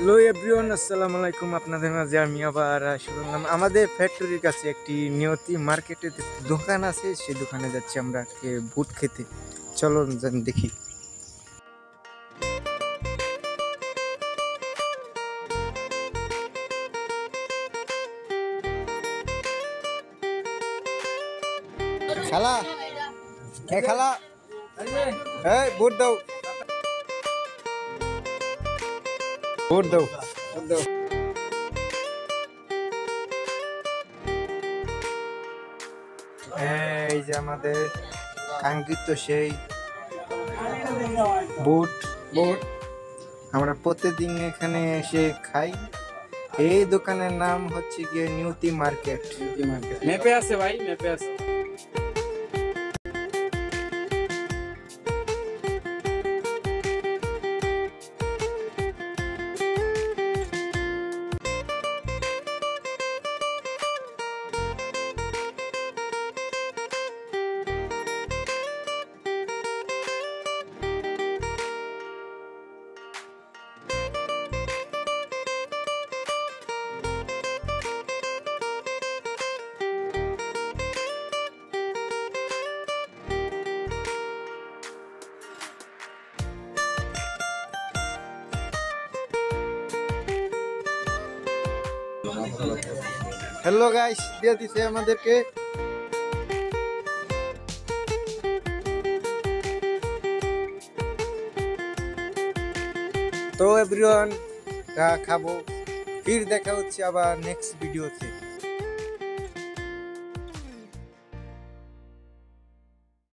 Hello everyone, আসসালামু আলাইকুম। আপনাদের মাঝে আমি আবার শুনলাম আমাদের ফ্যাক্টরির কাছে একটি নিয়তি মার্কেটের দোকান আছে, সেই দোকানে যাচ্ছি আমরা আজকে বুট খেতে। চলো দেখি। খালা খালা, এই বুট দাও, বুট দাও, বুট দাও। এই যে আমাদের কাঙ্ক্ষিত সেই বুট বুট আমরা প্রতিদিন এখানে এসে খাই। এই দোকানের নাম হচ্ছে গিয়ে নিউতি মার্কেট। মেপে আছে ভাই, মেপে আছে। হ্যালো গাইস, দিয়ে দিছে আমাদেরকে। তো এভরিওয়ান, খাবো। ফির দেখা হচ্ছে আবার নেক্সট ভিডিওতে।